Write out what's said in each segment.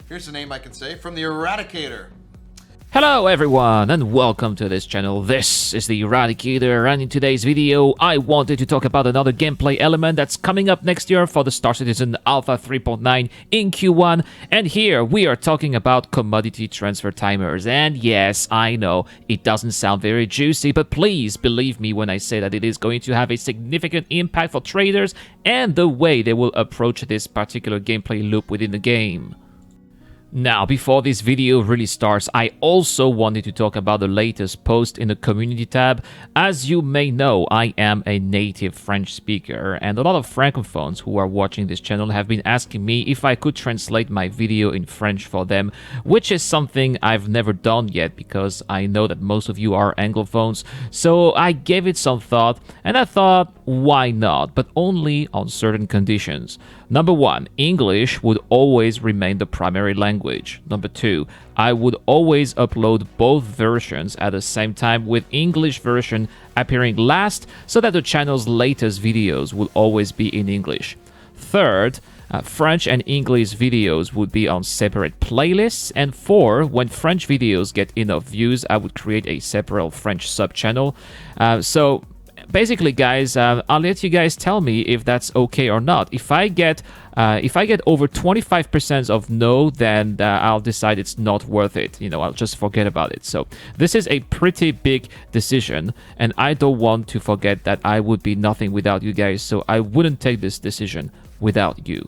Here's a name I can say from the Eradicator. Hello everyone and welcome to this channel. This is the Eradicator, and in today's video I wanted to talk about another gameplay element that's coming up next year for the Star Citizen Alpha 3.9 in Q1, and here we are talking about commodity transfer timers. And yes, I know it doesn't sound very juicy, but please believe me when I say that it is going to have a significant impact for traders and the way they will approach this particular gameplay loop within the game. Now, before this video really starts, I also wanted to talk about the latest post in the community tab. As you may know, I am a native French speaker, and a lot of francophones who are watching this channel have been asking me if I could translate my video in French for them, which is something I've never done yet because I know that most of you are Anglophones. So I gave it some thought, and I thought, why not? But only on certain conditions. Number one, English would always remain the primary language. Number two, I would always upload both versions at the same time, with English version appearing last so that the channel's latest videos will always be in English. Third, French and English videos would be on separate playlists. And four, when French videos get enough views, I would create a separate French sub-channel. So basically, guys, I'll let you guys tell me if that's okay or not. If I get over 25% of no, then I'll decide it's not worth it. I'll just forget about it. So this is a pretty big decision, and I don't want to forget that I would be nothing without you guys. So I wouldn't take this decision without you.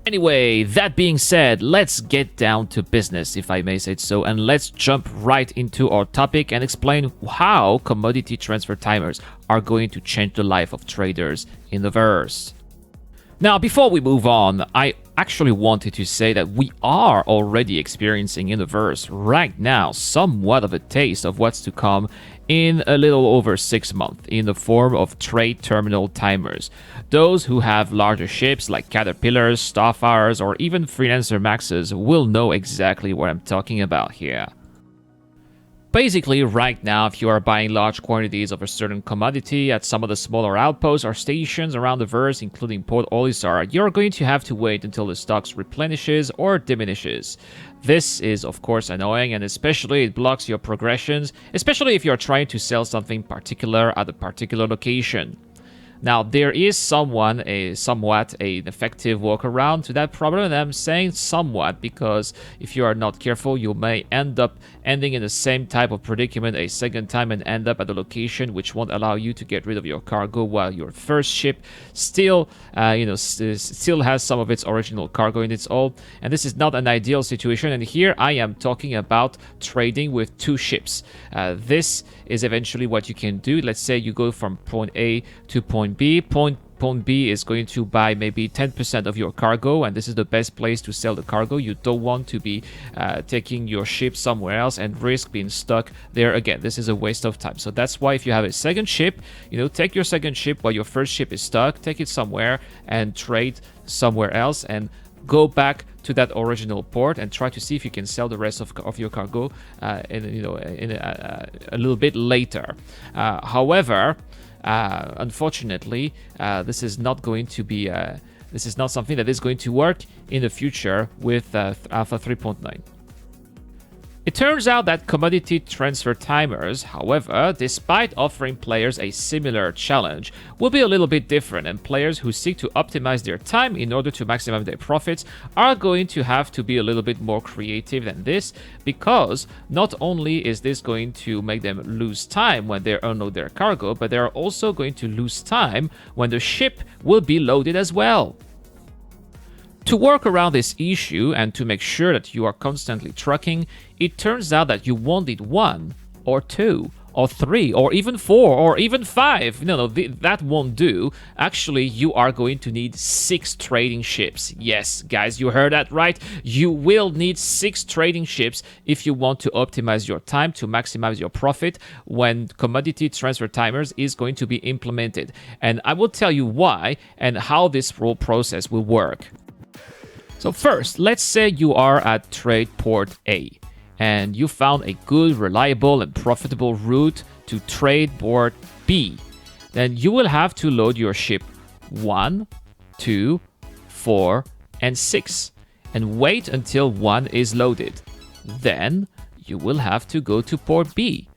Anyway, that being said, let's get down to business, if I may say so, and let's jump right into our topic and explain how commodity transfer timers are going to change the life of traders in the verse. Now, before we move on, I actually wanted to say that we are already experiencing in the verse right now somewhat of a taste of what's to come in a little over 6 months in the form of trade terminal timers. Those who have larger ships like Caterpillars, Starfires, or even Freelancer Maxes will know exactly what I'm talking about here. Basically, right now, if you are buying large quantities of a certain commodity at some of the smaller outposts or stations around the verse, including Port Olisar, you're going to have to wait until the stocks replenishes or diminishes. This is, of course, annoying, and especially it blocks your progressions, especially if you're trying to sell something particular at a particular location. Now, there is somewhat an effective workaround to that problem, and I'm saying somewhat because if you are not careful, you may ending in the same type of predicament a second time and end up at a location which won't allow you to get rid of your cargo while your first ship still has some of its original cargo in its hull. And this is not an ideal situation, and here I am talking about trading with two ships. This is eventually what you can do. Let's say you go from point A to point B. Point B is going to buy maybe 10% of your cargo, and this is the best place to sell the cargo. You don't want to be taking your ship somewhere else and risk being stuck there again. This is a waste of time. So that's why if you have a second ship, take your second ship while your first ship is stuck, take it somewhere and trade somewhere else, and go back to that original port and try to see if you can sell the rest of your cargo a little bit later. However, unfortunately, this is not going to be this is not something that is going to work in the future with Alpha 3.9. It turns out that commodity transfer timers, however, despite offering players a similar challenge, will be a little bit different, and players who seek to optimize their time in order to maximize their profits are going to have to be a little bit more creative than this, because not only is this going to make them lose time when they unload their cargo, but they are also going to lose time when the ship will be loaded as well. To work around this issue and to make sure that you are constantly trucking, it turns out that you won't need 1 or 2 or 3 or even 4 or even 5. That won't do. Actually, you are going to need 6 trading ships. Yes, guys, you heard that right. You will need 6 trading ships if you want to optimize your time to maximize your profit when commodity transfer timers is going to be implemented. And I will tell you why and how this whole process will work. So first, let's say you are at trade port A and you found a good, reliable, and profitable route to trade port B. Then you will have to load your ship 1, 2, 4, and 6. and wait until 1 is loaded. Then you will have to go to port B.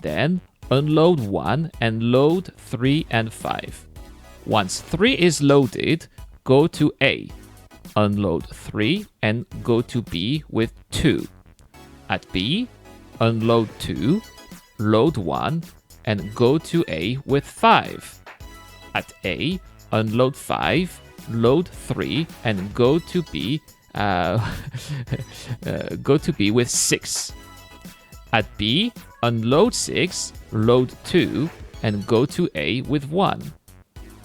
Then unload 1 and load 3 and 5. Once 3 is loaded, go to A. Unload 3 and go to B with 2. At B, unload 2, load 1, and go to A with 5. At A, unload 5, load 3, and go to B. Go to B with 6. At B, unload 6, load 2, and go to A with 1.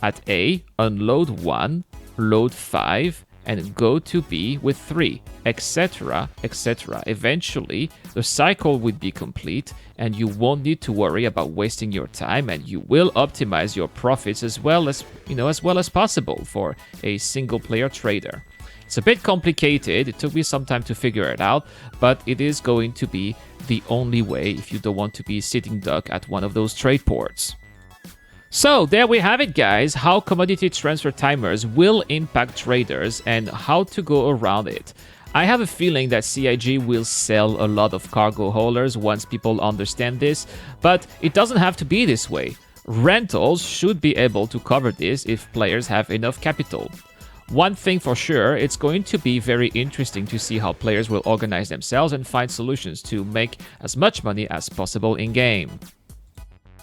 At A, unload 1, load 5, and go to B with 3, etc., etc. Eventually, the cycle will be complete, and you won't need to worry about wasting your time, and you will optimize your profits as well as possible for a single-player trader. It's a bit complicated. It took me some time to figure it out, but it is going to be the only way if you don't want to be sitting duck at one of those trade ports. So there we have it, guys, how commodity transfer timers will impact traders and how to go around it. I have a feeling that CIG will sell a lot of cargo haulers once people understand this, but it doesn't have to be this way. Rentals should be able to cover this if players have enough capital. One thing for sure, it's going to be very interesting to see how players will organize themselves and find solutions to make as much money as possible in-game.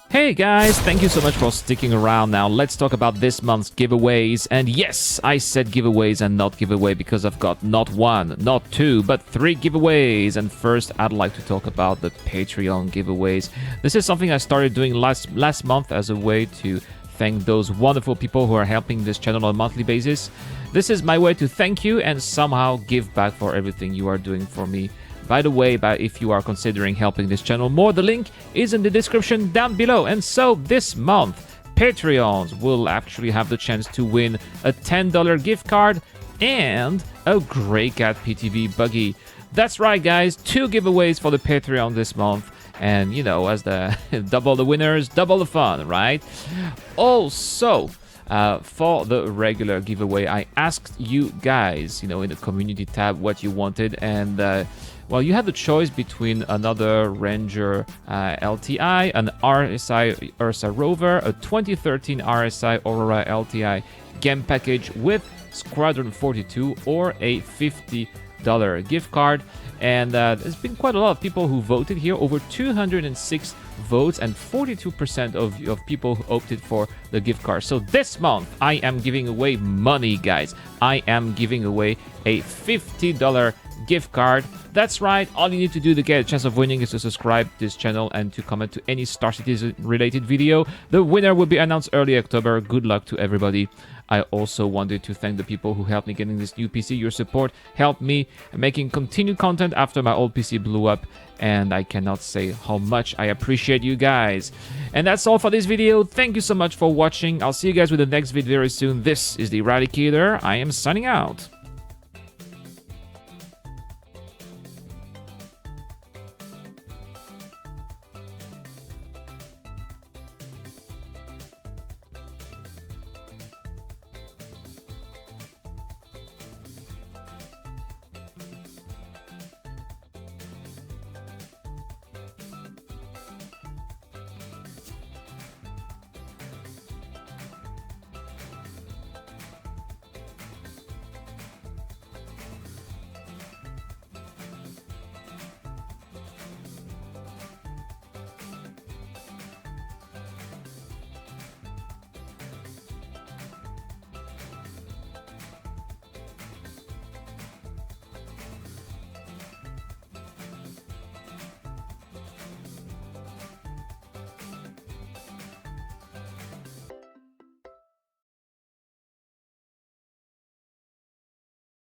Hey guys, thank you so much for sticking around. Now let's talk about this month's giveaways. And yes, I said giveaways and not giveaway because I've got not 1, not 2, but 3 giveaways. And first, I'd like to talk about the Patreon giveaways. This is something I started doing last month as a way to thank those wonderful people who are helping this channel on a monthly basis. This is my way to thank you and somehow give back for everything you are doing for me. By the way, if you are considering helping this channel more, the link is in the description down below. And so this month, Patreons will actually have the chance to win a $10 gift card and a Grey Cat PTV buggy. That's right, guys, 2 giveaways for the Patreon this month. And, as the double the winners, double the fun, right? Also, for the regular giveaway, I asked you guys, in the community tab what you wanted, and well, you had the choice between another Ranger LTI, an RSI Ursa Rover, a 2013 RSI Aurora LTI game package with Squadron 42, or a $50 gift card. And there's been quite a lot of people who voted here, over 206 votes, and 42% of people who opted for the gift card. So this month, I am giving away money, guys. I am giving away a $50 gift card. That's right, all you need to do to get a chance of winning is to subscribe to this channel and to comment to any Star Citizen related video. The winner will be announced early October. Good luck to everybody. I also wanted to thank the people who helped me getting this new PC. Your support helped me making continued content after my old PC blew up, and I cannot say how much I appreciate you guys. And that's all for this video. Thank you so much for watching. I'll see you guys with the next video very soon. This is the Eradicator. I am signing out.